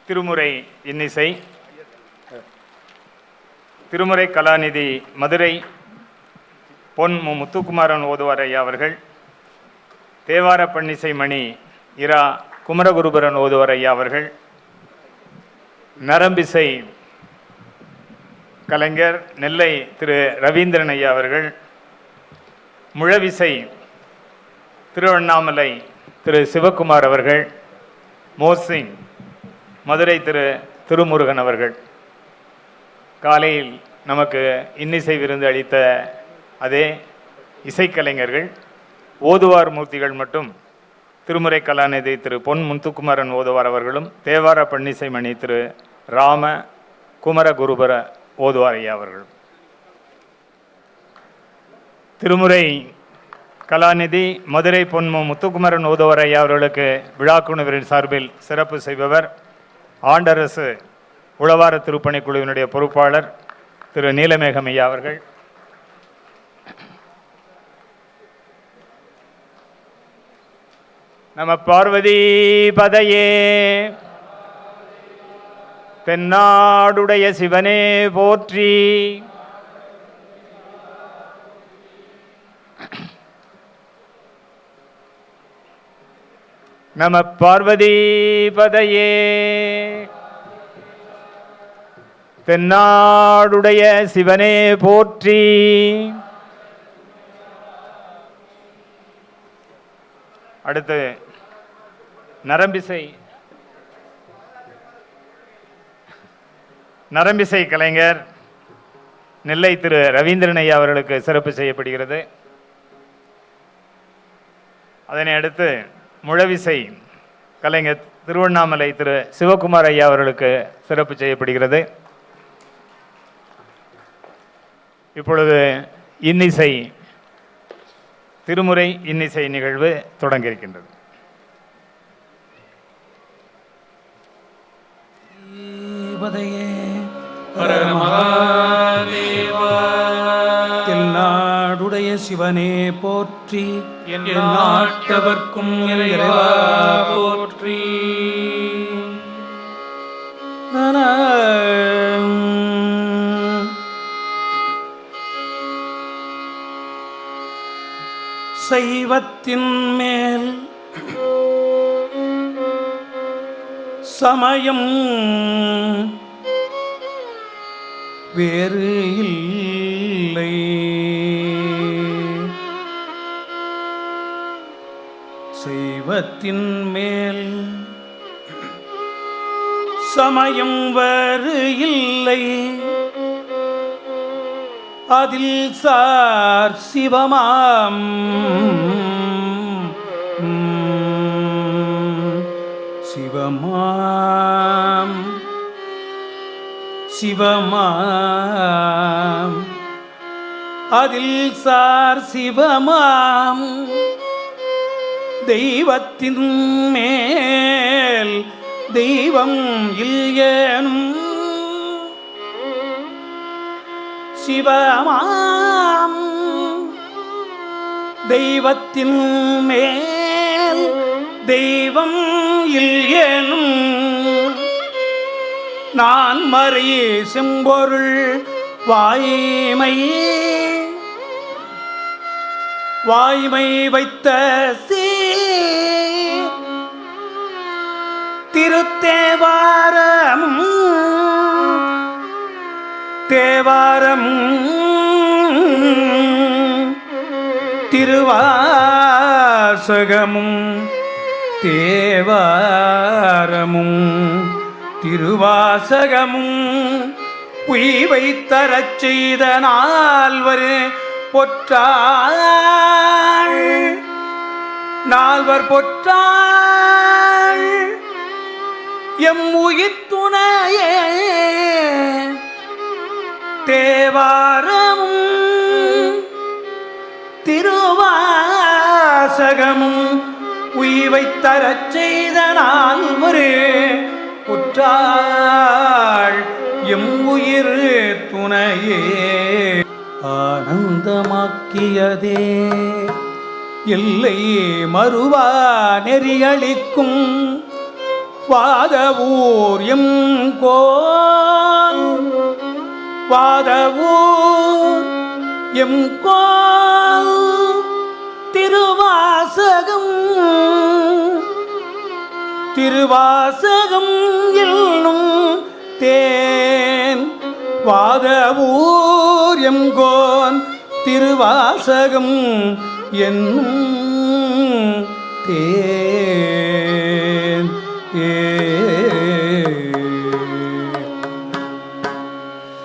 திருமுறை இன்னிசை. திருமுறை கலாநிதி மதுரை பொன் முத்துக்குமாரன் ஓதுவார் ஐயா அவர்கள், தேவார பன்னிசை மணி இரா குமரகுருபரன் ஓதுவார் ஐயா அவர்கள், நரம்பிசை கலைஞர் நெல்லை திரு ரவீந்திரன் ஐயா அவர்கள், முழவிசை திருவண்ணாமலை திரு சிவகுமார் அவர்கள், மோசிங் மதுரை திரு திருமுருகன் அவர்கள். காலையில் நமக்கு இன்னிசை விருந்து அளித்த அதே இசைக்கலைஞர்கள் ஓதுவார் மூர்த்திகள் மட்டும் திருமுறை கலாநிதி திரு பொன் முத்துக்குமாரன் ஓதுவார் அவர்களும், தேவார பன்னிசை மணி திரு ராம குமரகுருபர ஓதுவார் ஐயா அவர்களும். திருமுறை கலாநிதி மதுரை பொன் முத்துக்குமாரன் ஓதுவார் ஐயா அவர்களுக்கு விழாக்குழுவின் சார்பில் சிறப்பு செய்பவர் ஆண்டரசு உழவார திருப்பணிக்குழுவினுடைய பொறுப்பாளர் திரு நீலமேகம் ஐயா அவர்கள். நம பார்வதி பதையே. தென்னாடுடைய சிவனே போற்றி. நம பார்வதி பதையே. தென்னாடுடைய சிவனே போற்றி. அடுத்து நரம்பிசை கலைஞர் நெல்லை திரு ரவீந்திரன் ஐயா அவர்களுக்கு சிறப்பு செய்யப்படுகிறது. அதனை அடுத்து முழவிசை கலைஞர் திருவண்ணாமலை திரு சிவகுமார் ஐயா அவர்களுக்கு சிறப்பு செய்யப்படுகிறது. இப்பொழுது இன்னிசை திருமுறை இன்னிசை நிகழ்வு தொடங்க இருக்கின்றது. தென்னாடுடைய சிவனே போற்றி. என் நாட்டவர்க்கும் இறைவா போற்றி. சைவத்தின் மேல் சமயம் வேறு இல்லை. சைவத்தின் மேல் சமயம் வேறு இல்லை. அதில் சார் சிவமாம் சிவமாம் சிவமாம் அதில் சார் சிவமாம் தெய்வத்தின் மேல் தெய்வம் இல்லேனும் சிவமாம் தெய்வத்தின் மேல் தெய்வம் இல்லேனும் நான் மறை செம்பொருள் வாய்மை வைத்த திருத்தேவாரம் தேவாரம் திருவாசகமும் தேவாரமும் திருவாசகமும் உய்வை தரச் செய்த நால்வர் பொற்றாள் நால்வர் பொற்றாள் எம் உயிர் துணையே தேவாரமும் திருவாசகமும் உய்வை தரச் செய்த நால்வர் பொற்றாள் எம் உயிர் துணையே. ஆனந்தமாக்கியதே எல்லை மறுவா நெறியளிக்கும் வாதவூர் எம் கோன் வாதவூர் எம் கோல் திருவாசகம் திருவாசகம் என்னும் தேன் வாதவூர் எம் கோன் திருவாசகம் என்னும் தேன்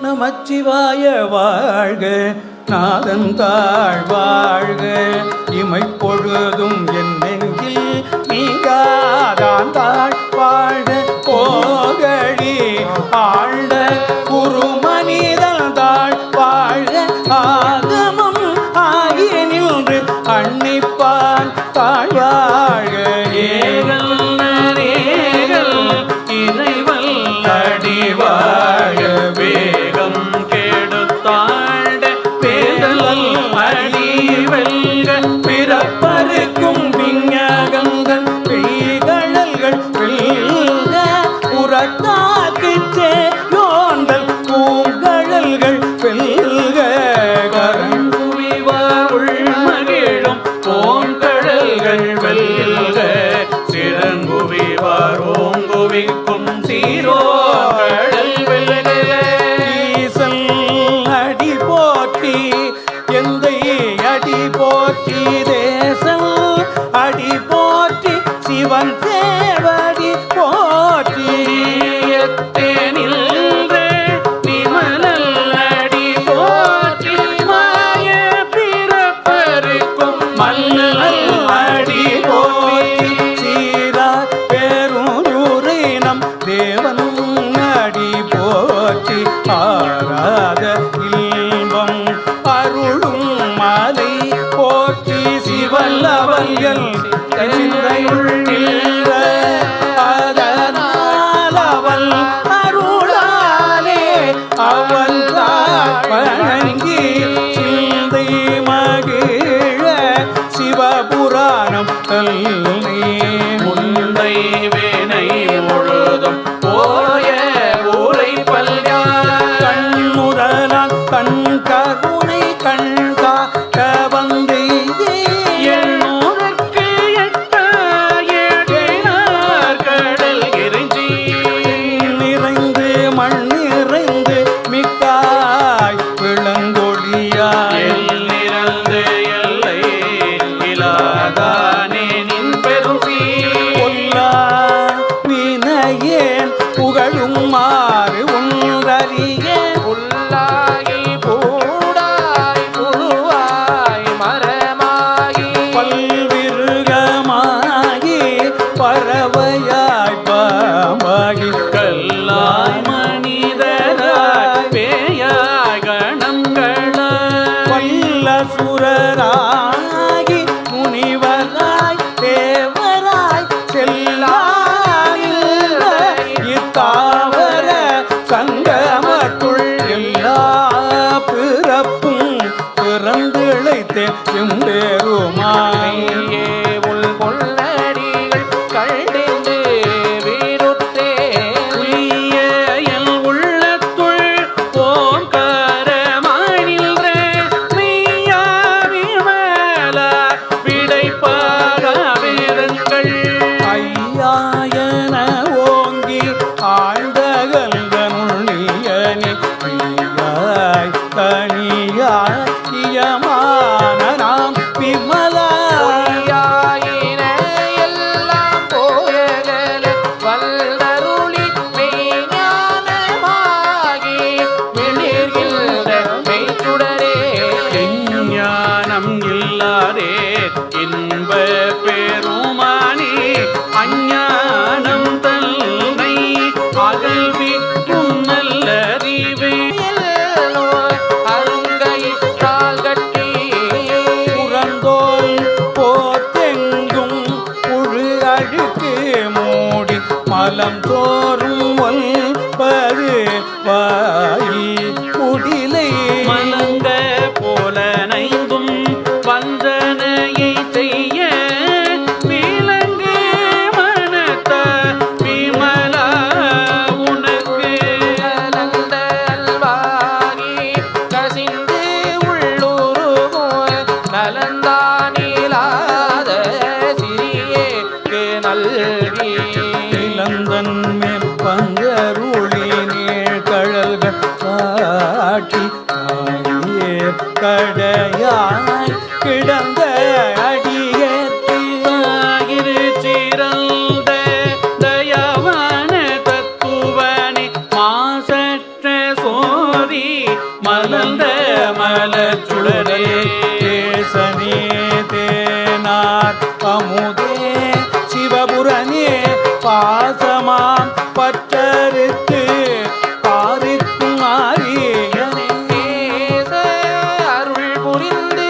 நமச்சிவாய வாழ்க நாதன் தாழ் வாழ்க இமைப்பொழுதும் என் நெஞ்சில் நீங்காதான் தாழ் வாழ்க போகழி ஆழ்ந்த குருமனிதன் தாழ் வாழ்க ஆகமம் ஆகிய நின்று அன்னிப்பான் தாழ் வாழ்க ஏகல் நேகல் இறைவல் அடிவாழ வேகம் கெடுத்தாண்ட பேதல் அடிவெல்க பிறப்பருக்கும் விஞ்ஞகங்கள் பெய்கழல்கள் வெல்க புறத்தாக்குச்சே யோந்தல் பூங்கழல்கள் வெல்க கரங்குவிவார் உள்மகிழும் பூங்கழல்கள் வெல்க சிறங்குவிவார் ஓங்குவிக்கும் சீரோகழல் வெல்க ஈசல் அடி போற்றி எந்தை அடி போற்றி தேசல் அடி போற்றி சிவன் தேவடி போற்றி எத்தேனில்றே நிமலல் அடி போற்றி மாய பிறப்பருக்கும் மல்லல் அடி போற்றி சீரா பேரூரை நம் தேவனும் அடி போற்றி ஆராத இன்பம் அருளும் மாலை போற்றி சிவல்லவல்கள் சிந்தையுள் நின்ற அதனால் அவள் அருளாலே அவன் வணங்கி சிந்தை மகிழ சிவபுராணம் தல்லை முந்தை வினை முழுதும் போய ஊரை பல்யா கண்முதலான் கண் கருணை கண்கா கவந்தை எண்ணூதற்கு எட்டாயினார் கடல் எரிஞ்சி நிறைந்து மண் நிறைந்து மிக்காய் விளங்கொழியாய் நிறந்து எல்லை இலாதானே நின் பெரும் பொல்லா வினையேன் புகழும் மாறு ஒன்றறிய உள்ளாகி பூடாய் புழுவாய் மரமாகி பல்விருகமாகி பறவையாய் பாம்பாகி கல்லாய் மனிதராய் பேயாய் கணங்களாய் பல்லசுரராகி முனிவராய் தேவராய் செல்லாயில்ல இத்தாவர சங்கமத்துள் எல்லா பிறப்பும் பிறந்திழைத்தேன் எம்பெருமாயே உள் பொல்லடிகள் கண்டிந்து வீருத்தே உய்ய என் உள்ளத்துள் ஓங்காரமாய் நின்ற மெய்யா விமல விடைப்பாக வேதங்கள் ஐயாயன ஓங்கி ஆழ்ந்தகல்கனுள்ளியனே மெய்யாய் தனியாய் இயமான நாம் விமலா பொய்யாயின எல்லாம் போயகல வல்லருளி மெய்ஞானமாகி மிளிர்கின்ற மெய்ச்சுடரே ஞானம் இல்லாதே இன்ப பெருமானே அஞ்ஞானம் தன்னை அகழ்விக்கும் நல்லறிவே எல்லோர் அருங்கையிற்றால் கட்டி புறந்தோல் போத்தெங்கும் புழு அழுக்கு மூடி மலம் தோறும் ஒல்பது வாயில் குடிலை மலங்க போல நைந்தும் வந்தனையை செய்ய விலங்கு மனத்த விம தன்மேல் பங்கருளி நீள் கழல்கள் காட்டி கடையாய் கிடந்த அடியேற்கு சிறந்த தயவான தத்துவனே மாசற்ற சோதி மலர்ந்த மலச்சுடரே தேசனே தேனார் அமுதே சிவபுரனே பாசமாம் பற்றறுத்து பாரிக்கும் ஆரியனே நேச அருள் புரிந்து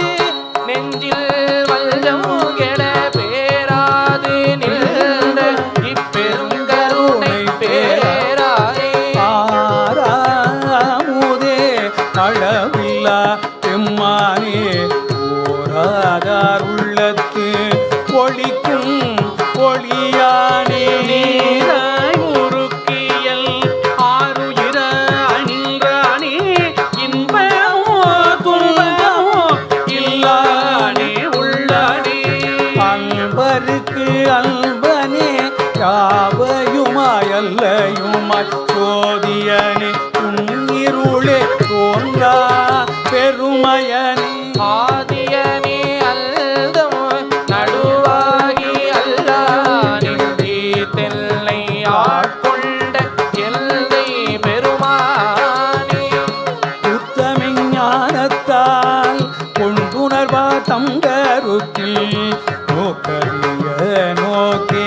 நெஞ்சில் வல்லம் கெட பேராது நின்ற இப்பெருங்கருணை பேராரே ஆறாமுதே அளவில்லா பெம்மானே ஓராதார் உள்ளத்து ஒளிக்கும் ஒளியானே நீராய் உருக்கியல் ஆருயிர அணின்றானே இன்பமோ துன்பமோ இல்லானே உள்ளானே அன்பருக்கு அன்பனே யாவையுமாய் அல்லையுமாய் சோதியனே உன்னிருளே தோன்றா பெருமையனே ஆதியனே அல்தம் நடுவாகி அல்லானே தெல்லை ஆட்கொண்ட எல்லை பெருமானே உத்தமிஞானத்தால் கொண்டுணர்வா தங்கருத்தில் நோக்கரிய நோக்கே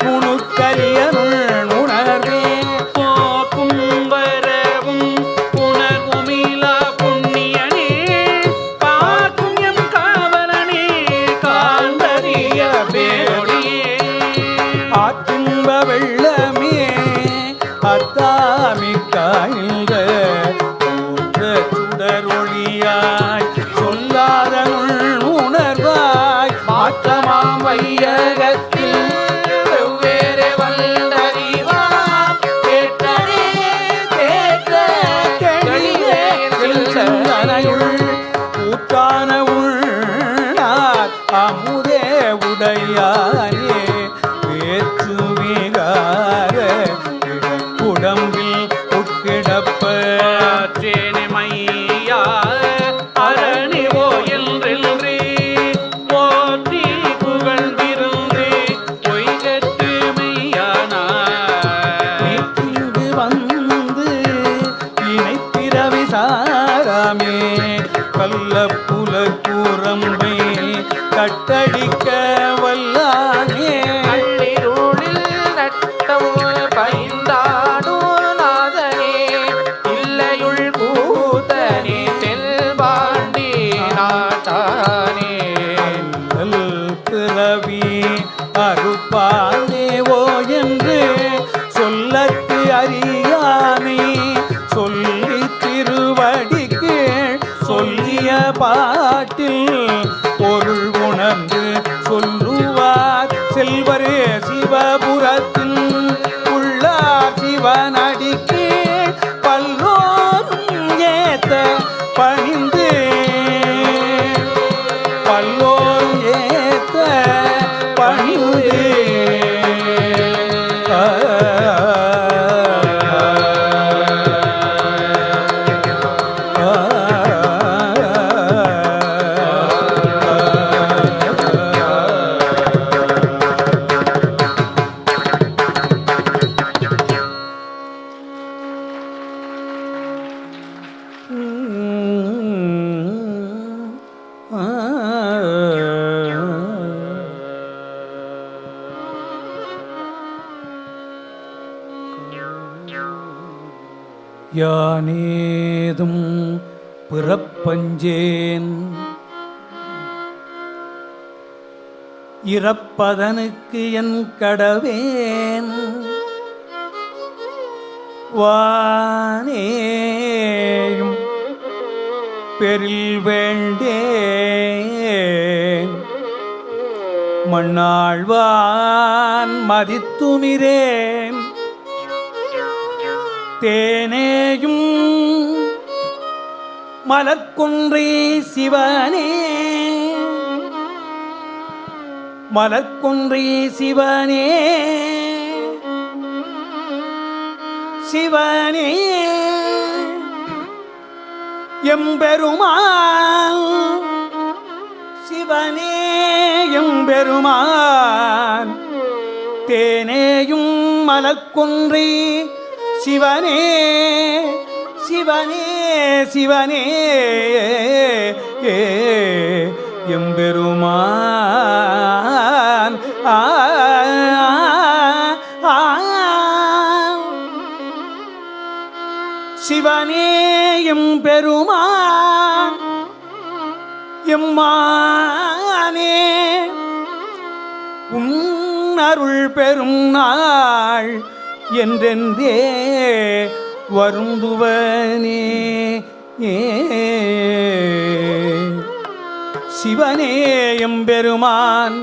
நுணுக்கரிய உணர்வே போக்கும் வரவும் உணர்வுமிலா புண்ணியனே பார்க்கும் எம் காவலனே காண்பறிய பேரொழியே ஆற்றின்ப வெள்ளமே அத்தாமிக்காய்ந்த சுடரொளியாய் சொல்லாத உணர்வாய் மாற்றமாம் வையகத்தில் வெவ்வேறு வல்லறிவாம் கேட்டனே தேற்ற தெளிவே செல்லையுள் கூட்டான உள்ளார் அமுதே உடையானே வேற்று விகார உடம்பில் உட்கிடப்ப சேனைமையா அரணிவோ என்றென்றே போற்றி புகழ்ந்திருந்து பொய்கட்டு மெய்யானார் இங்கு வந்து இணைப்பிறவி சாராமே கள்ள புல கூரம்பை கட்டடிக்க வல்லானே கண்ணிருளில் நட்டம் பைந்தாடும் நாதனே இல்லையுள் கூத்தனே தெல்பாண்டி நாட்டானே பிறவி அருப்பானேவோ என்று சொல்லத்து அறியானை சொல்லி திருவடிக்கு சொல்லிய பாட்டில் பொருள் உணர்ந்து சொல்லுவார் செல்வரே சிவபுரத்தின் உள்ளார் சிவனடிக்கு பல்லோரும் ஏத்த பணிந்து பல்லோரும் ஏத்த பணிந்து யானேதும் பிறப்பஞ்சேன் இறப்பதனுக்கு என் கடவேன் வானேயும் பெரில் வேண்டேன் மண்ணாழ்வான் மதித்துமிரேன் தேனேயும் மலர்க்குன்றே சிவனே மலர்க்குன்றே சிவனே சிவனே எம்பெருமான் சிவனே எம்பெருமான் தேனேயும் மலர்கொன்றை சிவனே சிவனே சிவனே எம்பெருமான் சிவனே எம்பெருமான் எம்மானே உன்னருள் பெரும் நாள் என்றென்றே வருந்துவனே சிவனே எம்பெருமான்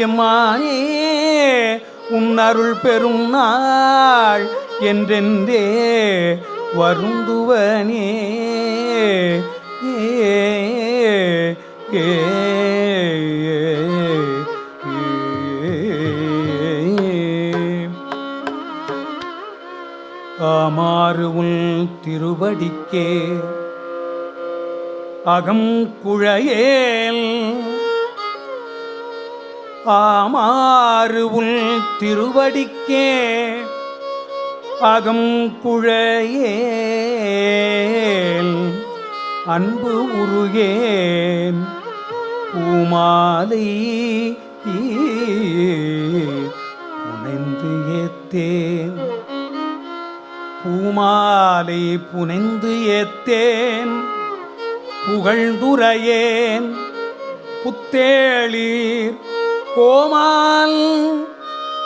எம்மானே உன்னருள் பெரும் நாள் என்றென்றே வருந்துவனே ஆமாறு உன் திருவடிக்கே அகம் குழையேல் ஆமாறு உன் திருவடிக்கே அகம் குழையேல் அன்பு உருகேன் பூமாலை புனைந்து ஏத்தேன் பூமாலை புனைந்து ஏத்தேன் புகழ்ந்துரையேன் புத்தேளீர் கோமால்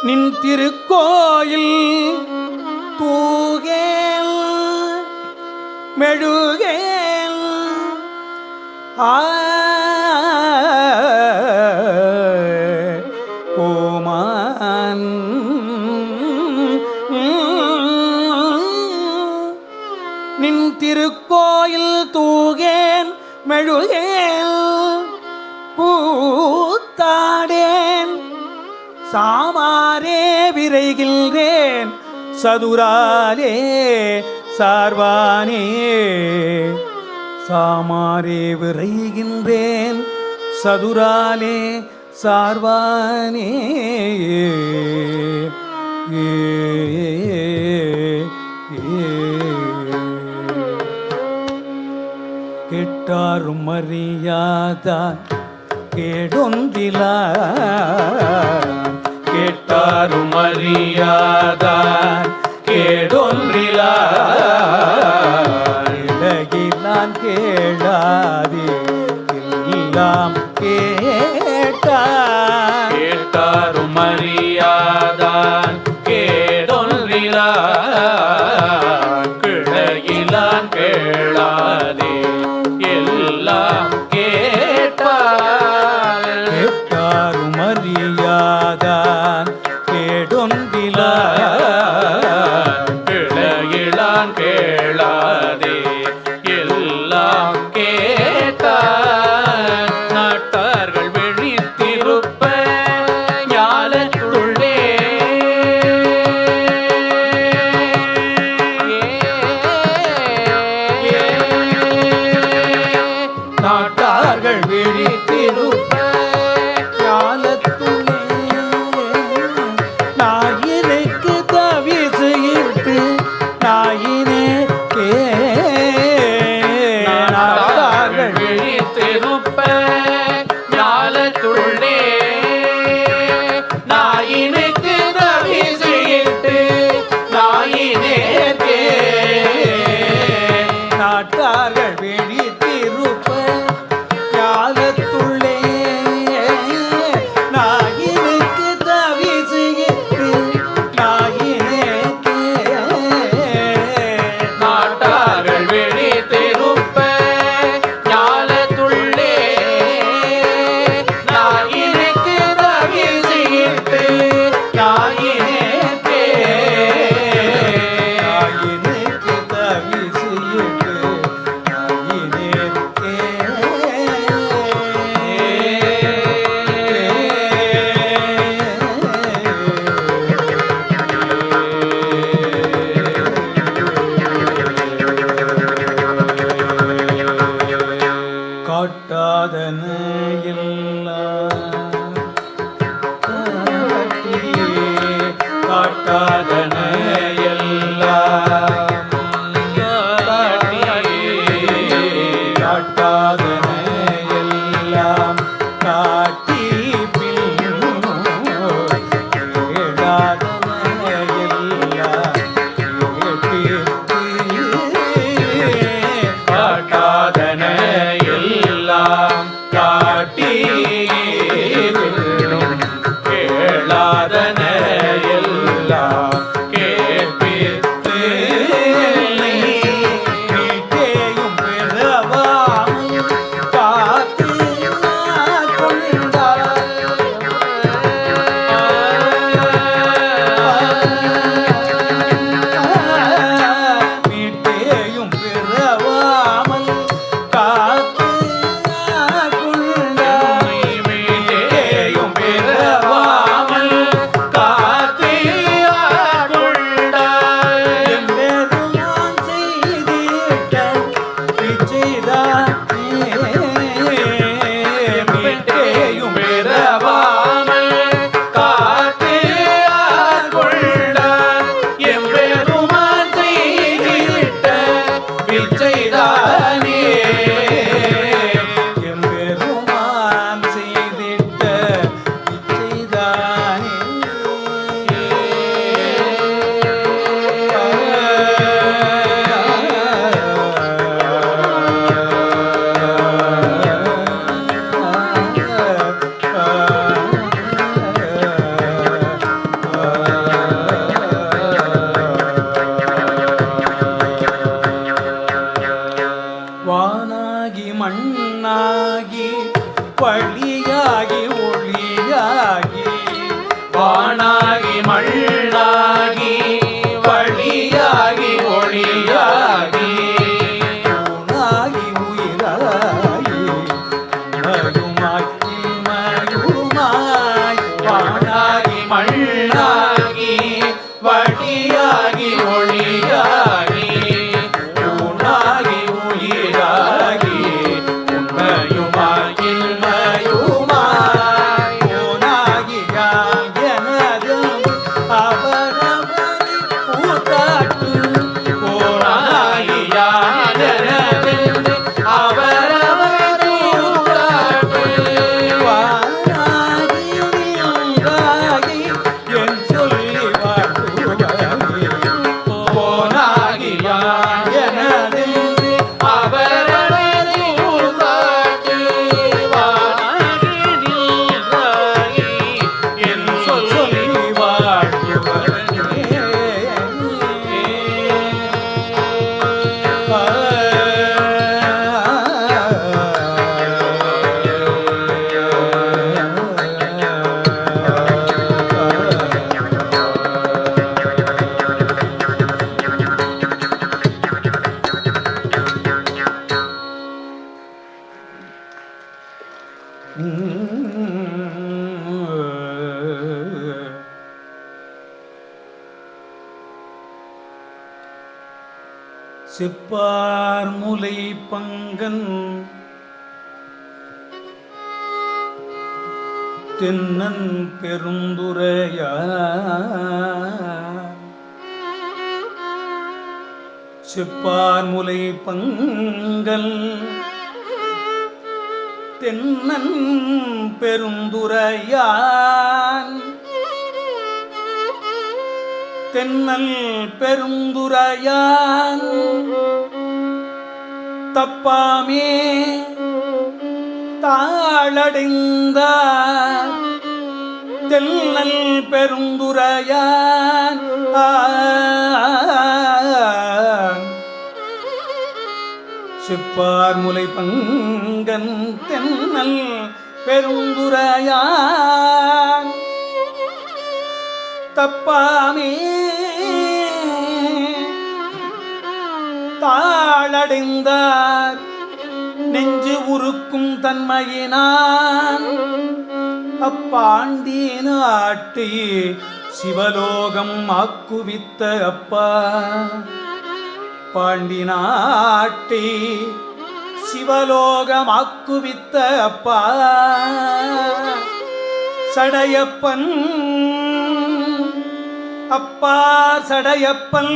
நின் திருக்கோயில் தூகேல் மெழுகேல் கோமான் நின் திருக்கோயில் தூகேன் மெழுகேல் பூத்தாடேன் சாமாரே விரைகின்றேன் சதுராலே சார்வானே சாமாரே விரைகின்றேன் சதுராலே சார்வானே கேட்டாரும் அறியாதான் கேடொன்றிலா கேட்டாரும் அறியாதான் கேடொன்றிலா இலகிலான் கேளாதே எல்லாம் கேட்டான் கேட்டாரும் அறியாதான் கேடொன்றிலா கிளையிலான் கேளாதே எல்லாம் கேட்டான் கேட்டாரும் அறியாதான் கேடொன்றிலா கிளையிலான் கேளாதே எல்லாம் கேட்டான் நாட்டார்கள் விழித்திருப்ப ஞாலத்துள்ளே பாட்டு போனாகியானதென்று அவரவர் கூத்தாட்டு வாராகி நீங்காகி என் சொல்லி வாழ்த்துவரே போனாகியானதென்று அவரவர் கூத்தாட்டு வானாகி நின்றாகி என் சொல்லி செப்பார் முலை பங்கன் தென்னன் பெருந்துரையா செப்பார் முலை பங்கல் தென்னன் பெருந்துரையான் தென்னல் பெருந்துரையான் தப்பாமே தாளடைந்தார் தென்னல் பெருந்துரையான் செப்பார் முலை பங்கன் தென்னல் பெருந்துரையான் தப்பாமே தாளடைந்தார் நெஞ்சு உருக்கும் தன்மையினான் அப்பாண்டி நாட்டை சிவலோகம் ஆக்குவித்த அப்பா பாண்டி நாட்டை சிவலோகம் ஆக்குவித்த அப்பா சடையப்பன் அப்பா சடையப்பன்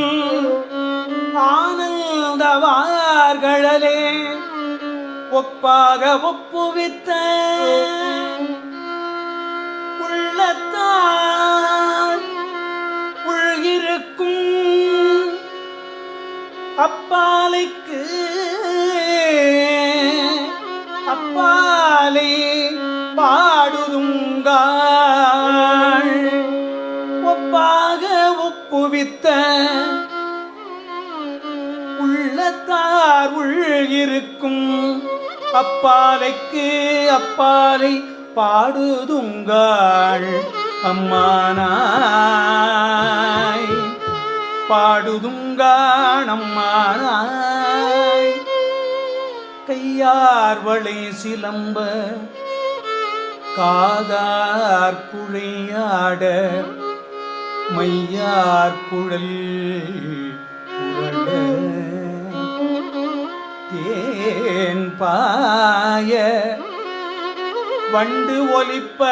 ஆனந்தவார்களே ஒப்பாக ஒப்புவித்த உள்ளத்தால் உள்கிருக்கும் அப்பாலைக்கு அப்பாலை பாடுதுங்காள் ஒப்பாக ஒப்புவித்த உள்ளத்தார் உள்கிருக்கும் அப்பாலைக்கு அப்பாலை பாடுதுங்காள் அம்மானாய் பாடுதுங்காள் அம்மானாய் கையார்வளை சிலம்ப காதார் குழையாட மையார் குழல் தேன் பாய வண்டு ஒலிப்ப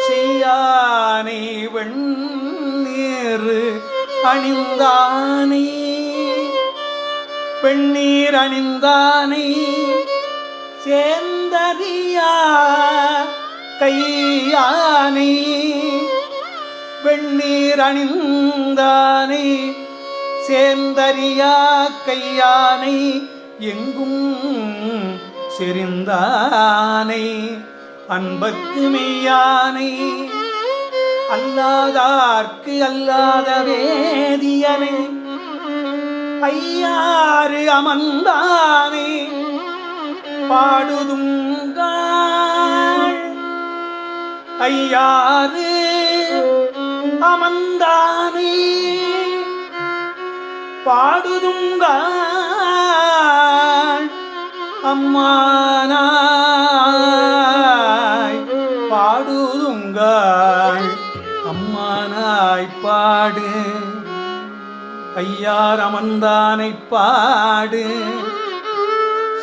செய்யானை வெண்ணீர் அணிந்தானை பெண்ணீர் அணிந்தானை சேந்தரியா கையானை வெண்ணீர் அணிந்தானை சேந்தரியா கையானை எங்கும் செறிந்தானை அன்பர்க்கு மெய்யானை அல்லாதார்க்கு அல்லாத வேதியனை ஐயாறு அமர்ந்தானே பாடுதுங்காள் ஐயாறு அமர்ந்தானே பாடுதுங்காள் அம்மானாய் பாடுதுங்காள் அம்மானாய் பாடு ஐயார் அமர்ந்தானை பாடு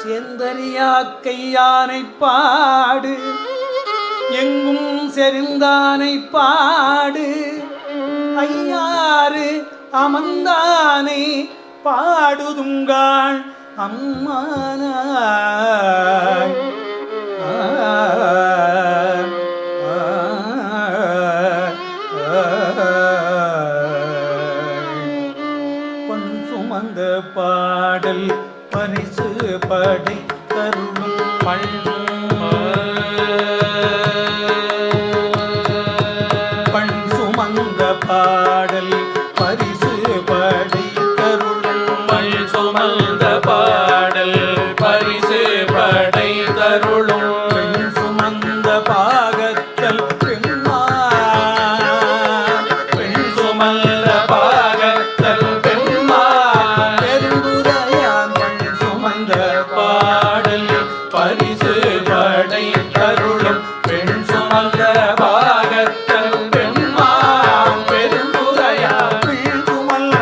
சேந்தரியா கையானை பாடு எங்கும் செறிந்தானை பாடு ஐயாறு அமர்ந்தானை பாடுதுங்காள் அம்மானாய். பொன் சுமந்த பாடல் பரிசு படை தருளும் பண் சுமந்த பாடல் பரிசு படை தருளும் மண் சுமந்த பாடல் பரிசு படை தருளும் பெண் சுமந்த பாகத்தல் பெண் சுமந்த பாகத்தல் பெண்மான் பெருந்துரையான் பெண் சுமந்த பாடல் பரிசு படை தருளும் பெண் சுமந்த பாகத்தல் பெண்மான் பெருந்துரையா பெண் சுமந்த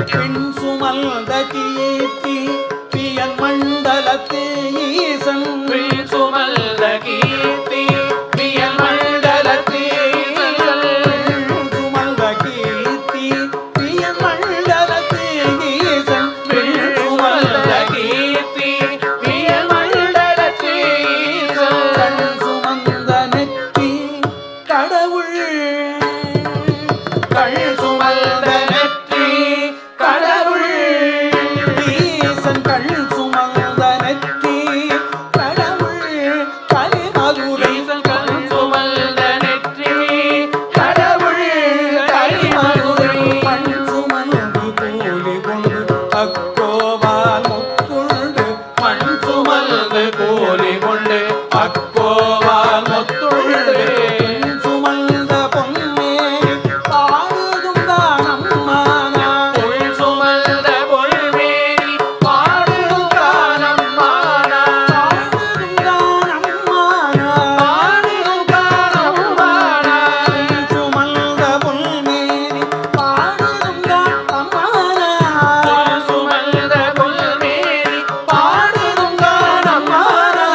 பெண் சுமந்த கீர்த்தி பியன் மண்டலத்து ஈசன் பெண் சுமந்த கீர்த்தி பியல் மண்டலத்தீசல் பெண் சுமந்த கீர்த்தி பியன் மண்டலத்து ஈசன் பெண் சுமந்த கீர்த்தி பியல் மண்டலத்தீசல் கண் சுமந்த நெற்றி கடவுள் கண் சுமந்த நெற்றி கடவுள் ஈசன் கண் சுமந்த நெற்றி கடவுள் கலிமதுரை ஈசல் கண் சுமந்த நெற்றி கடவுள் கலிமதுரை கலிமதுரை பண் சுமந்து கூலி கொண்டு அக்கோவால் முத்துண்டு மண் சுமந்து கூலி கொண்டு அக்கோவால் முத்துள்ளே பெண் சுமந்த பொன்னே பாடுதும் தானம்மானா புல் சுமந்த பொல்வேரி பாடுகானம்மானா பாடுதும் தானம்மானா பாடுகானம்மானா சுமந்த பொன்மேனி பாடுதும் தானம்மானா புல் சுமந்த பொல்வேரி பாடுகானம்மானா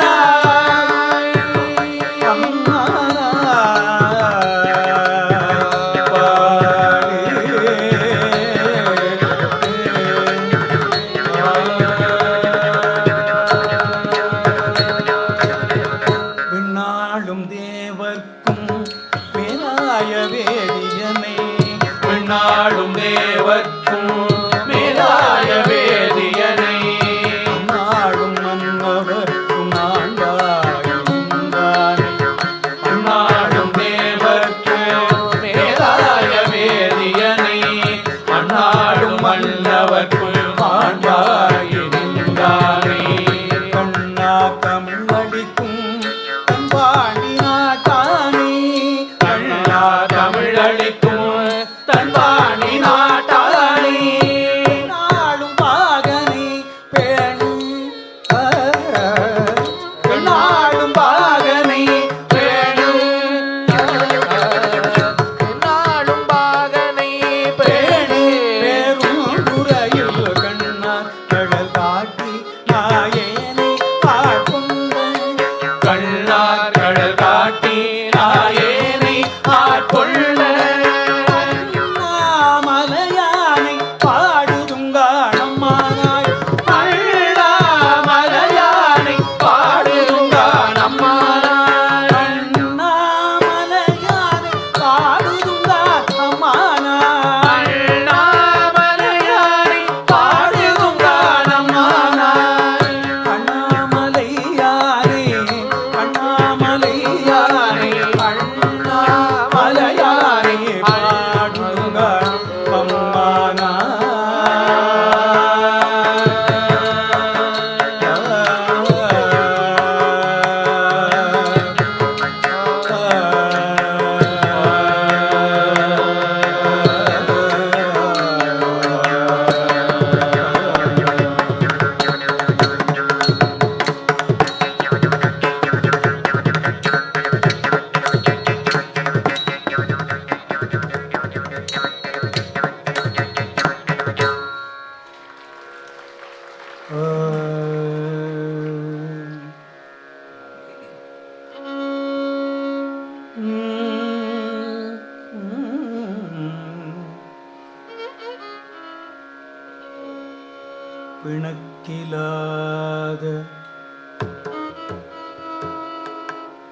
பிணக்கிலாத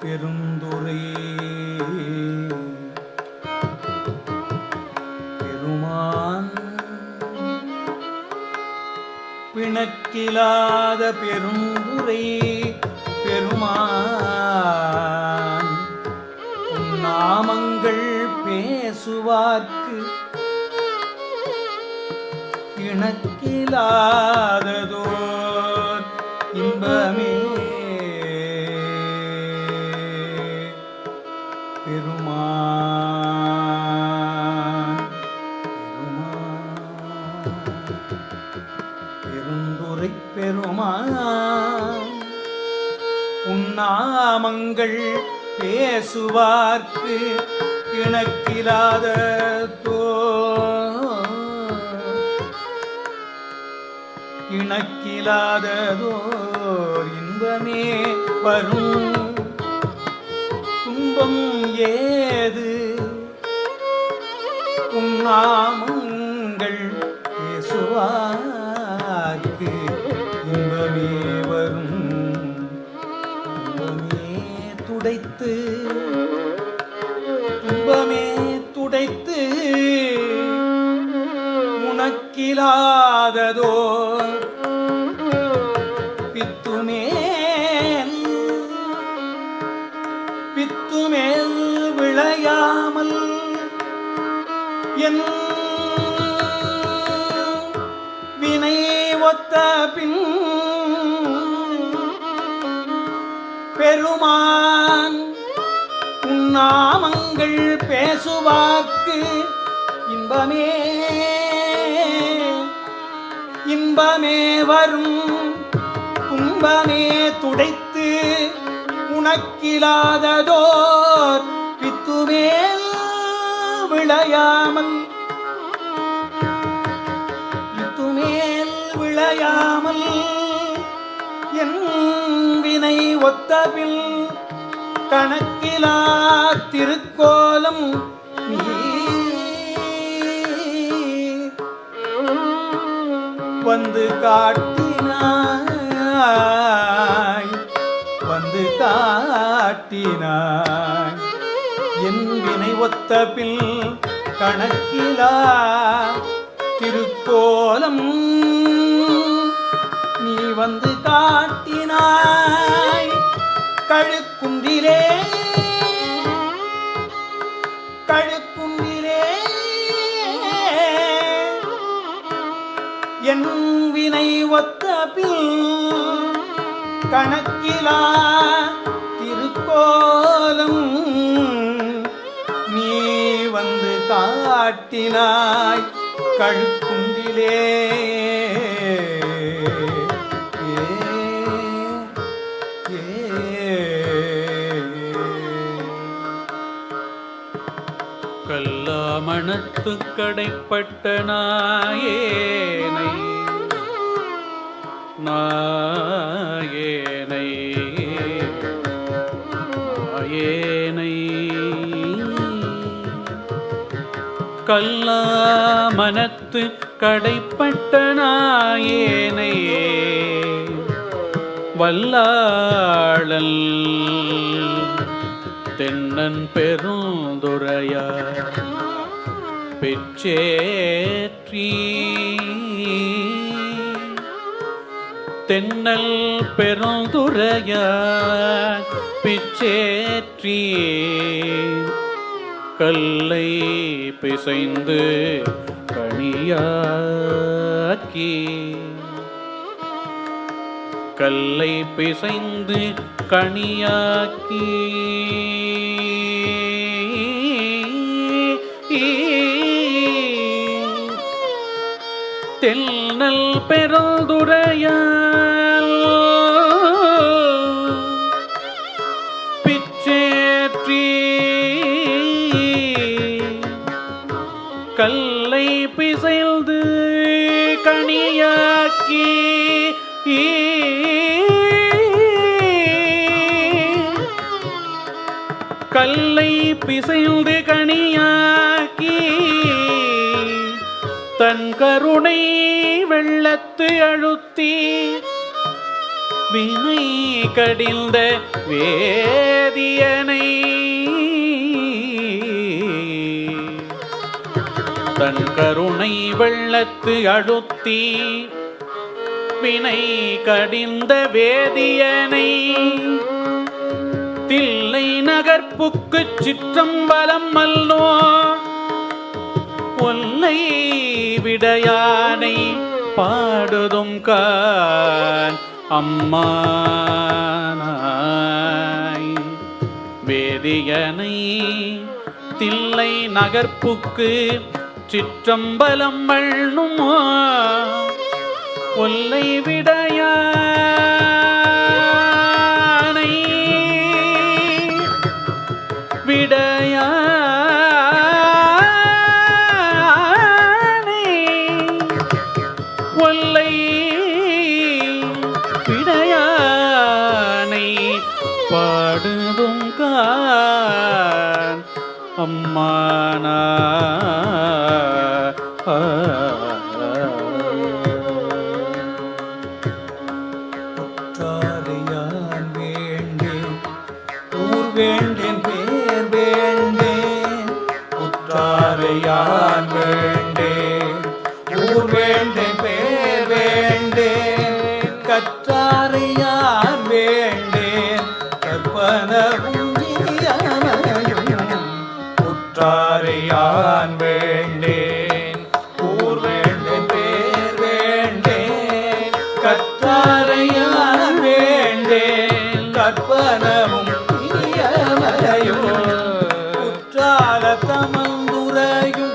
பெருந்துரை பெருமான் பிணக்கிலாத பெருந்துரை பெருமான் உன் நாமங்கள் பேசுவார்க்கு இணக்கிலாததோர் இன்பமே பெருமான் பெருந்துரை பெருமான் உன்னாமங்கள் பேசுவார்க்கு இணக்கிலாததோர் இன்பமே வரும் துன்பம் ஏது உன்னாமங்கள் பேசுவார்க்கு இன்பமே வரும் துன்பமே துடைத்து உனக்கிலாததோ பித்துமேல் விளையாமல் என் வினை ஒத்த பின் பெருமான் உன்னாமங்கள் பேசுவார்க்கு இன்பமே வரும் துன்பமே துடைத்து உனக்கிலாததோர் பித்துமேல் விளையாமல் என் வினை ஒத்தபில் கணக்கிலா திருக்கோலம் நீ வந்து காட்டினாய் என் வினை ஒத்தபில் கணக்கிலா திருக்கோலம் நீ வந்து காட்டினாய் கழுக்குன்றிலே என் வினை ஒத்தபில் கணக்கிலா திருக்கோலம் நீ வந்து காட்டினாய் கழுக்குன்றிலே கல்லாமணத்து கடைப்பட்ட நாயேனை கல்லாமணத்து கடைப்பட்ட நாயேனை வல்லாளல் தென்னன் பெருந்துரையார் பெற்றேற்றி தென்னல் பெருந்துரையார் பிச்சேற்றி கல்லை பிசைந்து கனியாக்கி கல்லை பிசைந்து கனியாக்கி தென்னல் பெருந்துரையால் பிச்சேற்றி கல்லை பிசைந்து கனியாக்கி கல்லை பிசைந்து கனியாக்கி தன் கருணை வெள்ளத்து அழுத்தி வினை கடிந்த வேதியனை தன் கருணை வெள்ளத்து அழுத்தி வினை கடிந்த வேதியனை தில்லை நகர்ப்புக்கு சிற்றம்பலம் அல்லோ ஒல்லை விடையானை பாடுதும் கான் அம்மானாய் வேதியனை தில்லை நகர்ப்புக்கு சிற்றம்பலம் அள்ளும் ஒல்லை விடையானை ஒல்லை விடையானை பாடுதும் கான் அம்மானா உற்றாரையான் வேண்டேன் ஊர் வேண்டேன் பேர் வேண்டேன் உற்றாரையான் வேண்டேன் ஊர் வேண்டேன் பேர் வேண்டேன் கற்றாரையான் வேண்டேன் கற்பனவும் இனியமையும் உற்றாரையான் வேண்டேன் ஊர் வேண்டேன் பேர் வேண்டேன் கற்றாரையான் வேண்டேன் கற்பனவும் இனியமையும் குற்றால தமந்துரையும்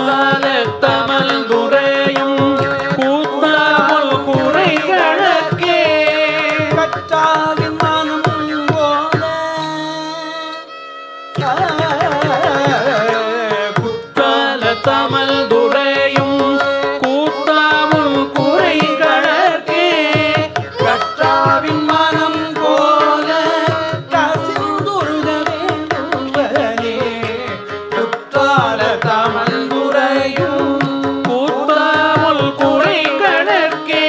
குற்றாலத்தமல் துரையும் கூத்தாமல் குறை கழக்கே கற்றாவின் மனம் போல குற்றாலத்தமல் துரையும் கூத்தாமல் குறை கழக்கே கற்றாவின் மனம் போல கசிந்துருக வேண்டுவனே குற்றால தமந்துரையும் கூத்தாமல் குறை கழக்கே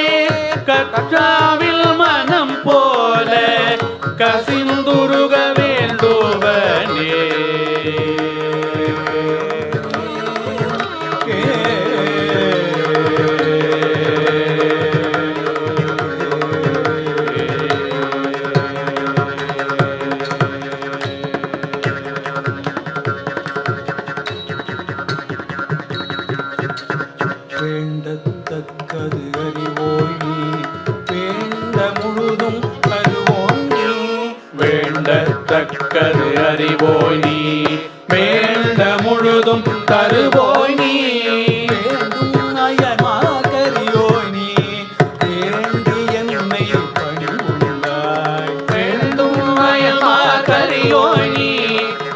கற்றாவில் மனம் போல கசிந்துருக வேண்டுவனே வேண்டத்தக்கது அறிவோய் நீ வேண்ட முழுதும் தருவோய் நீ வேண்டத்தக்கது அறிவோய் நீ வேண்ட முழுதும் தருவோய் நீ வேண்டும் நயமாகரியோய் நீ வேண்டி என்னை பணிவுண்டாய் வேண்டும் அயல்மாகரியோய் நீ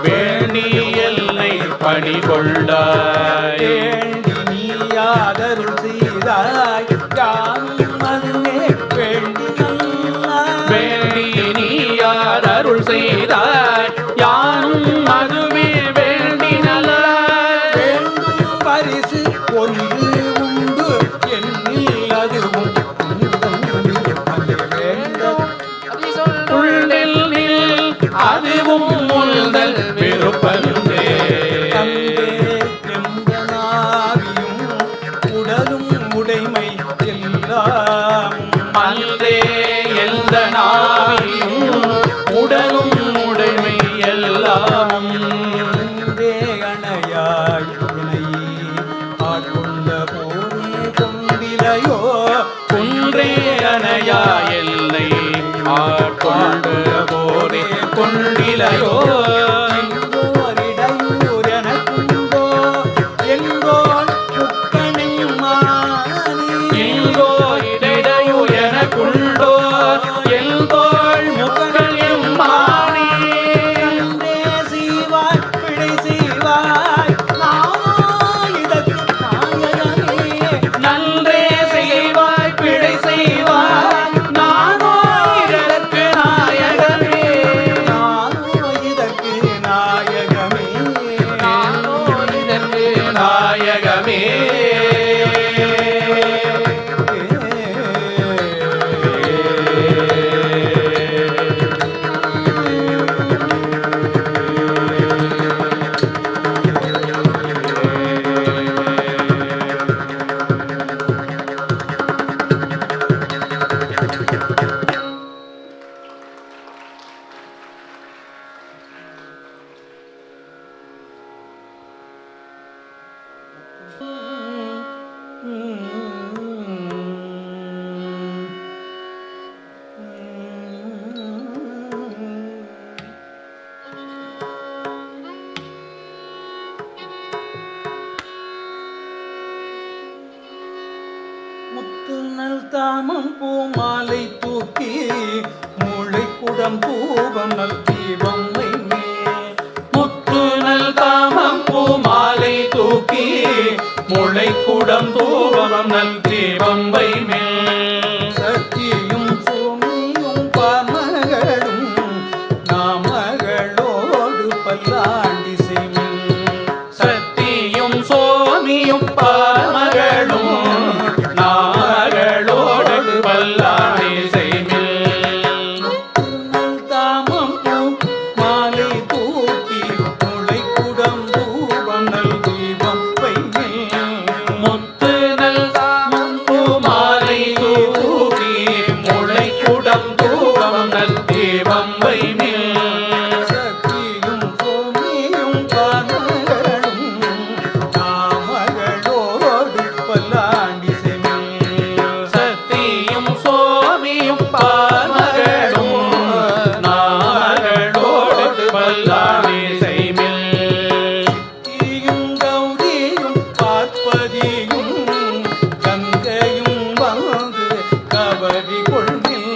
வேண்டி எல்லை பணிகொண்டாய் வேண்டி நீ ஆதருள் செய்தாய் யானும் அதுவே வேண்டி நல்லாய் வேண்டி நீ யார் அருள் செய்தாய் யானும் அதுவே வேண்டி நல்லாய் வேண்டும் பரிசு ஒன்று உண்டு என்னில் அதுவும் உள்ளில் நில் அதுவும் முள்தல் விருப்பந்தே தந்தே எம்பனாவியும் உடலும் உடைமை எல்லாம் மல்தே எந்த நாவியும் உடலும் உடைமை எல்லாம் அன்பே அணையாய் வினை ஆட்கொண்ட போரே கொண்டிலையோ குன்றே அணையா எல்லை ஆட்கொண்ட போரே கொண்டிலையோ எங்கோரிடையூர் எனக்குண்டோ எங்கோன் முக்கணெம்மானே எங்கோ இடையோ எனக்குண்டோ முத்துநல் தாமம் பூமாலை தூக்கி மூளை குடம் பூவம் நல் தீபம் வைமே. முத்துநல் தாமம் பூமாலை தூக்கி முளைக்குடம் தூபம் நல் தீபம் வைமேல். சத்தியும் சோமியும் பார்மகளும் நாமகளோடு பல்லாண்டி செய்மில். சத்தியும் சோமியும் பார்மகளும் நாமகளோடு பல்லாடி செய்மில். முத்துநல் தாமம் பூமாலை தூக்கி மூளை குடம் பூவம் நல் தீபம் வைமே. முத்துநல் தாமம் பூமாலை தூக்கி முளைக்குடம் தூபம் நல் தீபம் வைமேல். சத்தியும் சோமியும் பார்மகளும் நாமகளோடு பல்லாண்டி செய்மில். சத்தியும் சோமியும் பார்மகளும் நாமகளோடு பல்லாடி செய்மில். தீயும் கௌரியும் பார்ப்பதியும் கங்கையும் வந்து கவரி கொள்மில்.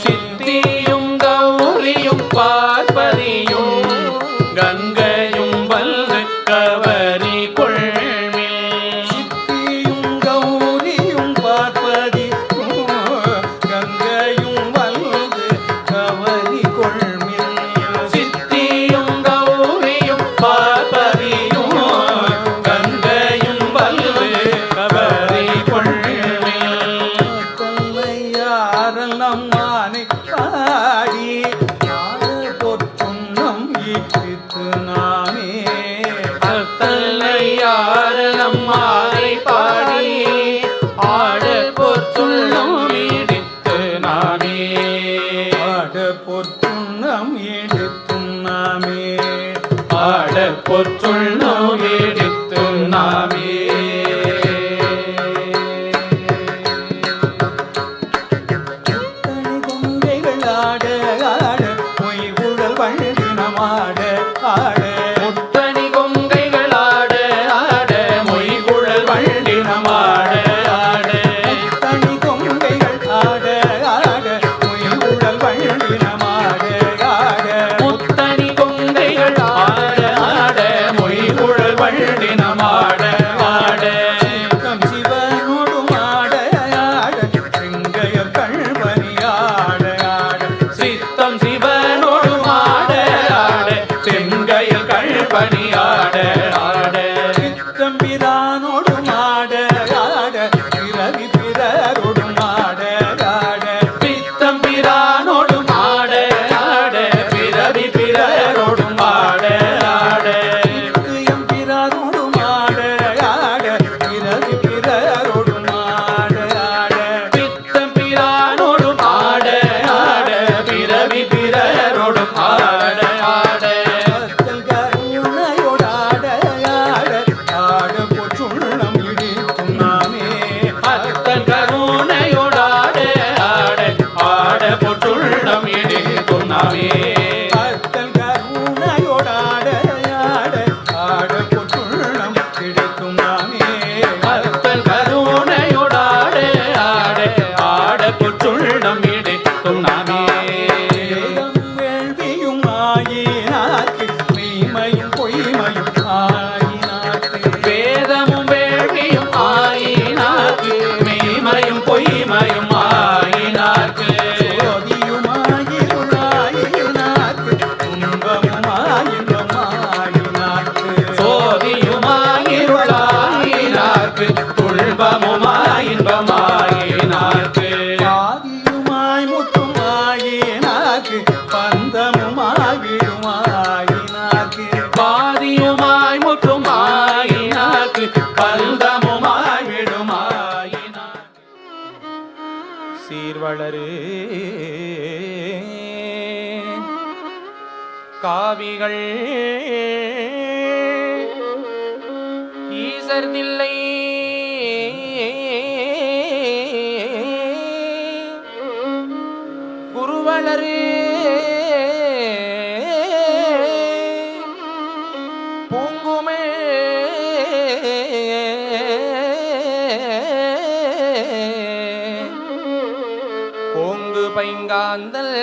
சித்தியும் கௌரியும் பார்ப்பதியும் கங்கையும் வந்து கவரி கொள்மில். சித்தியும் கௌரியும் பார்ப்பதியும் கங்கையும் வந்து கவரி கொள்மில். சித்தியும் கௌரியும் பார்ப்பதியும் கங்கையும் வந்து கவரி கொள்மில். தன்னையாரெல்லாம் மானை பாடி ஆட பொற்சுண்ணம் ஈட்டித்து நாமே. அத்தல்லையாரணம் மாறி பாடி ஆட பொற்சுள்ளம் நீடித்து நாமே. ஆட பொற்சுண்ணம் ஈடித்தும் நாமே. ஆட பொற்சுள்ளம் நீடித்து நாமே. தனி கொங்கைகள் ஆட ஆட பொய் உடல் வண்டினம் ஆட ஆட. முத்தணி கொங்கைகள் ஆட ஆட மொய்குழல் வண்டினம் ஆட ஆட. தனி கொங்கைகள் ஆட ஆட பொய் உடல் வண்டினம் ஆட ஆட. முத்தணி கொங்கைகள் ஆட ஆட மொய்குழல் வண்டினம் ஆட ஆட. சித்தம் சிவனோடும் ஆட ஆட செங்கையர் கண்பனி ஆட ஆட. சித்தம் சிவனோடு ஆட ஆட செங்கையில் கழ்பணி ஆட ஆட. சித்தம் பிரானோடும் ஆட ஆட பிறவி பிறரோடும் ஆட ஆட. பித்தம் பிரானோடும் ஆட ஆட பிறவி பிறரோடும் ஆட ஆட. நித்தியம் பிறரோடும் ஆட ஆட பிறவி பிறரோடும் ஆட ஆட. பித்தம் பிரானோடும் ஆட ஆட பிறவி பிறரோடும் ஆட ஆட. அத்தல் கருணையோடு ஆட ஆட ஆட பொற்றுள்ளம் இடித்தும் நாமே. அத்தன் கருணையோடு ஆட ஆட ஆட பொற்றுள்ளம் இடித்தும் நாமே. அத்தல் கருணையோடு ஆட ஆட ஆட பொற்றுள்ளம் இடித்தும் நாமே. அத்தன் கருணையோடு ஆட ஆட ஆட பொற்றுள்ளம் இடித்தும் நாமே. வேதம் வேள்வியும் ஆயினாக்கு மெய்மையும் பொய்மையும் ஆயினாக்கு. வேதமும் வேள்வியும் ஆயினாக்கு மெய்மையும் பொய்மையும் ஆயினாக்கு. சோதியுமாயிருளாயினாக்கு துன்பமுமாயின்பம் ஆயினாக்கு. சோதியுமாயிருளாயினாக்கு துன்பமுமாயின்பமாயினாக்கு. ஆதியுமாய் முத்துமாயினாக்கு பந்தமுமாய் விடுமாயினாக்கு. பாதியுமாய் முற்றுமாயினாக்கு பந்தமுமாய் விடுமாயினாக்கு. சீர்வளரு காவிகள் ஈச குருவளர்தில்லை குருவளரு பூங்குமே கோங்கு பைங்காந்தல்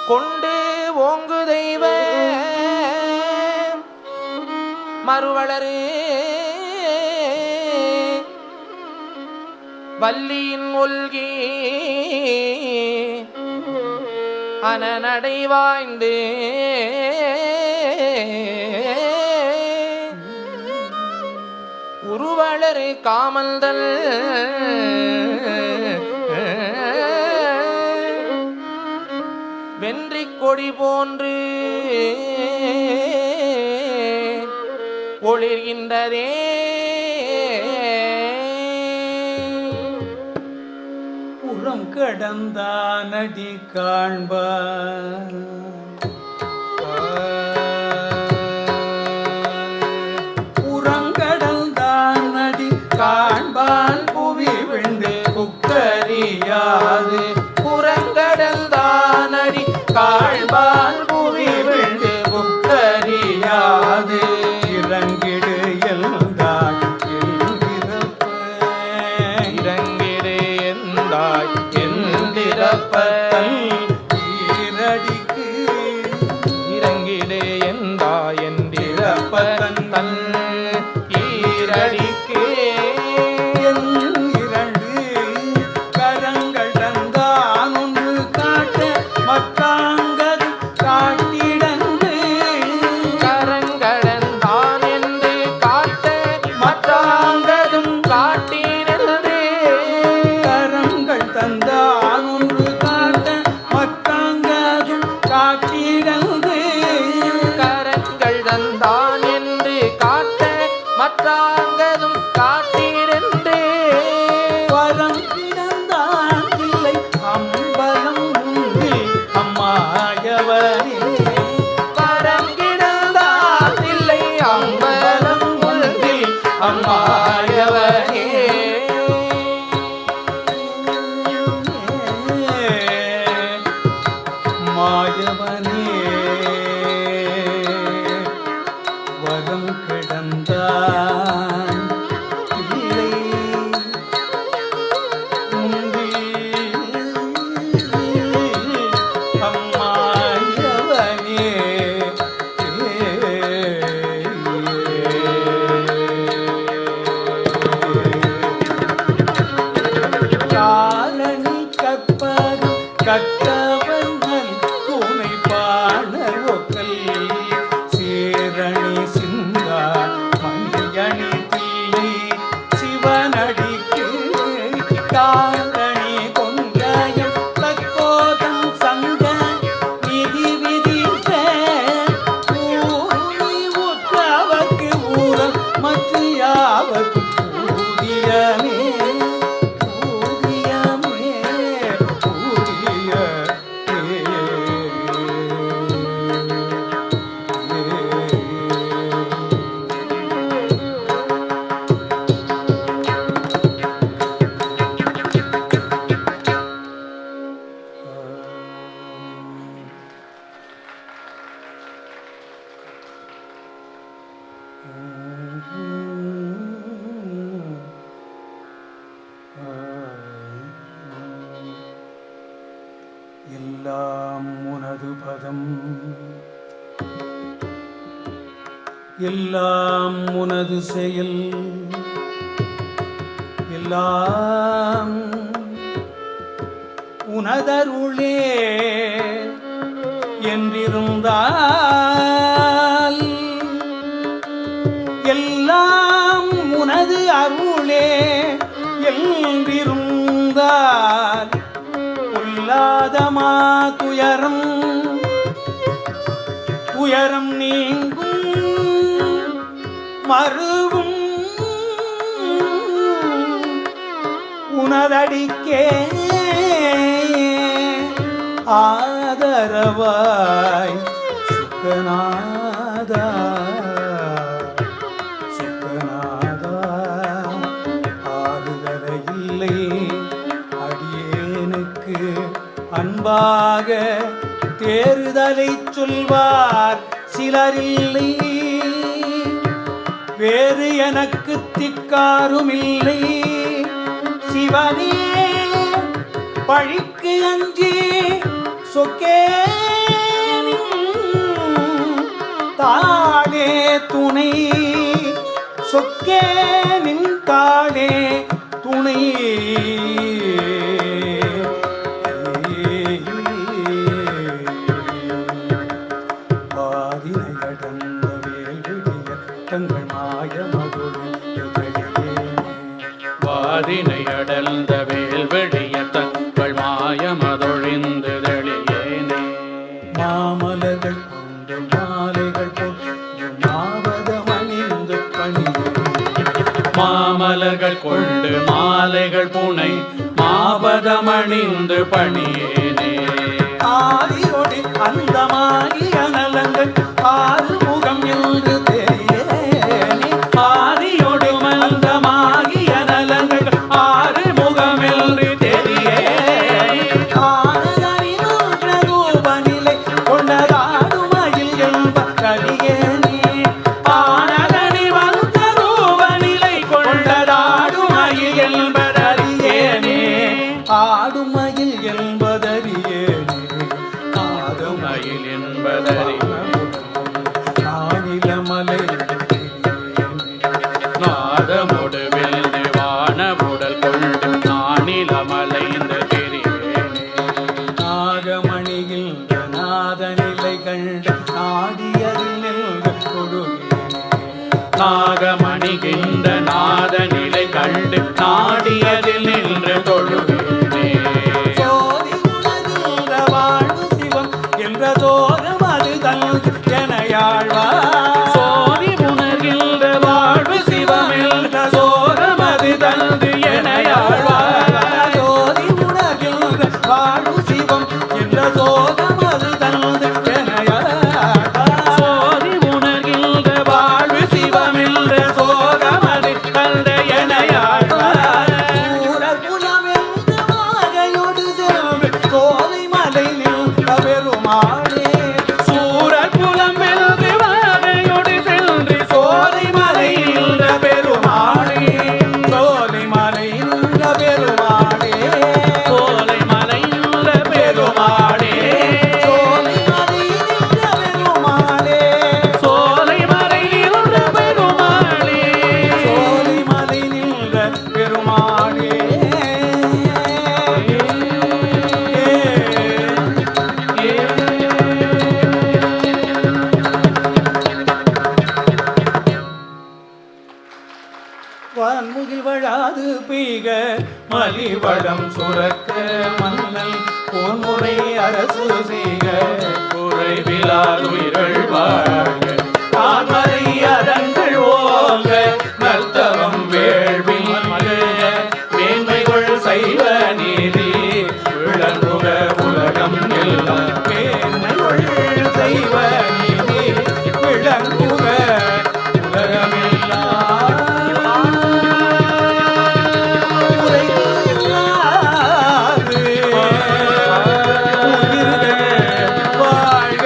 கொண்டு ஓங்கு தெய்வ மறுவளரு வல்லியின் ஒல்கி அனநடைவாய்ந்து உருவளரு காமல்தல் வென்றிக் கொடி போன்று ஒளிர்கின்றதே புறம் கடந்தானடி காண்பார் புறங்கடந்தானடி காண்பான் புவி விண்டு புக்கறியாது புறங்கடந்தானடி காண்பான் புவி விண்டு புக்கறியாது இறங்கிடு எழுந்தாய் இறங்கிடு எந்தாய் என்றிரப்பத்தன் ஈரடிக்கு இறங்கிடு எந்தாய் என்றிரப்பத்தன் தன் ஈரடிக்கு இரண்டு கரங்கள் தந்தான் ஒன்று காட்ட மற்றாங்கது காட்டிடந்து கரங்கடந்தான் என்று காட்ட மற்றாங்கதும் காட்டினது கரங்கள் தந்தான் ஒன்று காட்ட மற்றாங்கதும் காட்டிடந்து கரங்கள் தந்தான் என்று காட்ட மற்றாங்கதும் காட்டிரண்டு வரம் கிடந்தான் இல்லை அம்பலம் உண்டில் அம்மாயவனே பரங்கிடந்தான் இல்லை அம்பலம் ஒன்றில் அம்மாயவனே மாயவனே வரம் கிடந்தான் இல்லை அம்மாயவனே காலனி கற்பகம் கட்டவர்கள் துணை பாணர் ஒக்கல் சீரணி சிந்தா மணியணி தீ சிவனடிக்கு காரணி கொண்டயம் தக்கோதம் சங்க நிதி விதித்த ஊழி உற்றவர்க்கு ஊரல் மற்றியாவர்க்கு ஊதியமே ஊதியமே எல்லாம் உனது பதம் எல்லாம் உனது செயல் எல்லாம் உனதருளே என்றிருந்தால் எல்லாம் உனது அருளே என்றிருந்தால் பொல்லாதமா துயரம் துயரம் நீங்கும் மறுவும் உனதடிக்கே ஆதரவாய் சுக்கநாதா தெளிவாக தேறுதலை சொல்வார் சிலரில்லை. வேறு எனக்கு திக்காருமில்லை. சிவனே பழிக்கு அஞ்சி சொக்கே தாளே துணை. சொக்கே நின் தாளே துணை. வாதினையடந்த வேல்விழிய தங்கள் வாதினை அடர்ந்த வேல்வெளிய தங்கள் மாயமதொழிந்து தெளியேனே. மாமலர்கள் கொண்டு மாலைகள் கொண்டு மாவதமணிந்து பணி. மாமலர்கள் கொண்டு மாலைகள் புனை மாபதமணிந்து பணியேனே. ஆதியொடி அந்தமாகி அனலங்கள் ஆறு முகம் என்று தெரியேனே. ஆதியொடும் அந்தமாகி அனலங்கள் ஆறு முகம் என்று தெரியேனே. ஆனதனின்ற ரூபநிலை கொண்டதாடுமயில் என்ப கலியேனே. ஆனதனி வந்த ரூபநிலை கொண்டதாடுமயில் என்பதறியேனே. ஆடுமயில் என்பதறியேனே. மயில் என்பதறி நானிலமலை நாதமுடு வெல்து வானமுடல் கொண்டு நானிலமலைந்து தெரிவேனே. நாகமணிகின்ற நாதநிலை கண்ட நாடியதில் நின்று கொடுகிறேனே. நாகமணிகின்ற நாத நிலை கண்டு நாடியதில் நின்று தொழுவேனே. சோதி உலகின்ற வாழ்வு சிவம் என்ற தோரம் அது தந்து எனையாழ்வார். சோதி உணர்கின்ற வாழ்வு சிவமென்ற சோரம் அது தந்து எனையாழ்வார். ஜோதி உணர்கின்ற வாழ்வு சிவம் என்ற தோரம் அது தந்து எனையாழ்வார். சோதி உணர்கின்ற வாழ்வு சிவமென்ற சோரம் அது தந்து எனையாழ்வார். ஊரர் குலம் என்று மாலையோடு சென்று சோலை மலை நின்ற பெருமாளே. சூரர் புலம் வெல்து வாகையோடு சென்று சோலை மலை நின்ற பெருமாளே. சோலை மலை நின்ற பெருமாளே. சோலை மலை நின்ற பெருமாளே. சோலை மலை நின்ற பெருமாளே. சோலை மலை நின்ற பெருமாளே. சோலை மலை நின்ற பெருமாளே. வான்முகில் வழாது பெய்க மலிவளம் சுரக்க மன்னல் போன்முறை அரசு செய்க. குறைவிலாதுயிர்கள் வாழ்க தாமரை அரங்கள் ஓங்க நல்தவம் வேள்வி மல்க மேன்மைகள் சைவ நீதி விளங்குக உலகம் எல்லாம். மேன்மைகள் செய்வ நீதி விளங்குக உலகமெல்லாம். உரையில்லாது உயிர்கள் வாழ்க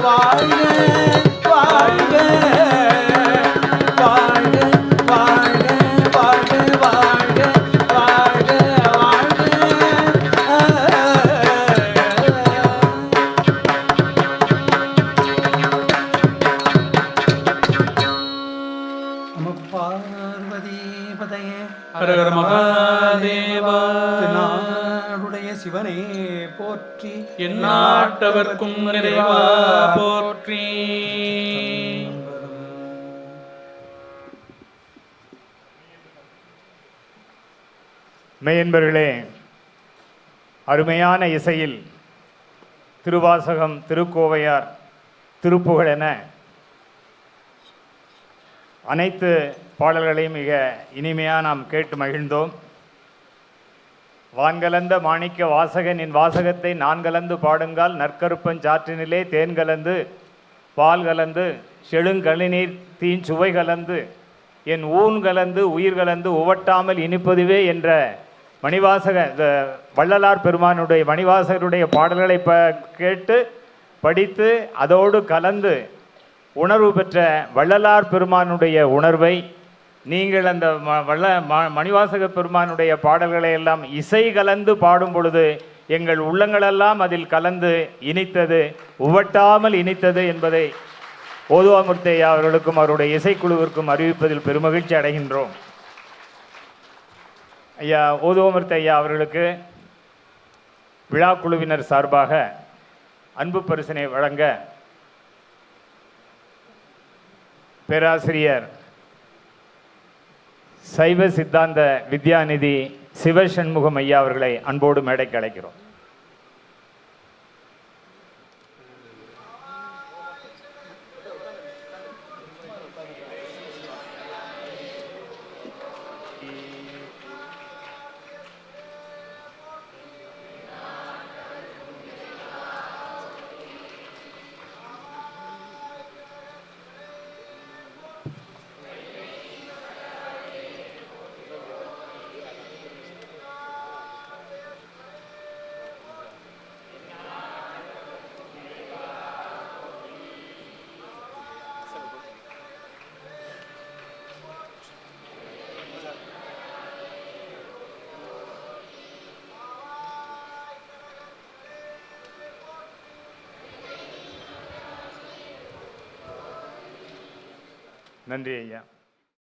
வாழ்க வாழ்க வாழ்க வாழ்க வாழ்க வாழ்க வாழ்க வாழ்க. நம பார்வதி பதையே. ஹரஹர மகாதேவா. நாடுடைய சிவனே போற்றி. எந்நாட்டவர்க்கும் நிறைவா போற்றி. மெய்யன்பர்களே, அருமையான இசையில் திருவாசகம், திருக்கோவையார், திருப்புகழ் என அனைத்து பாடல்களையும் மிக இனிமையாக நாம் கேட்டு மகிழ்ந்தோம். வான்கலந்த மாணிக்க வாசகனின் வாசகத்தை நான் கலந்து பாடுங்கால் நற்கருப்பன் சாற்றினிலே தேன் கலந்து பால் கலந்து செழுங்கழிநீர் தீஞ்சுவை கலந்து என் ஊன் கலந்து உயிர் கலந்து உவட்டாமல் இனிப்பதுவே என்ற மணிவாசக இந்த வள்ளலார் பெருமானுடைய மணிவாசகருடைய பாடல்களை கேட்டு படித்து அதோடு கலந்து உணர்வு பெற்ற வள்ளலார் பெருமானுடைய உணர்வை நீங்கள் அந்த மணிவாசக பெருமானுடைய பாடல்களை எல்லாம் இசை கலந்து பாடும் பொழுது எங்கள் உள்ளங்களெல்லாம் அதில் கலந்து இனித்தது, உவட்டாமல் இனித்தது என்பதை ஓதுவாமூர்த்தி ஐயா அவர்களுக்கும் அவருடைய இசைக்குழுவிற்கும் அறிவிப்பதில் பெருமகிழ்ச்சி அடைகின்றோம். ஐயா ஓதுவாமூர்த்தி ஐயா அவர்களுக்கு விழா குழுவினர் சார்பாக அன்பு பரிசினை வழங்க பேராசிரியர் சைவ சித்தாந்த வித்யாநிதி சிவசண்முகம் ஐயா அவர்களை அன்போடு மேடைக்கு அழைக்கிறோம். நன்றி ஐயா.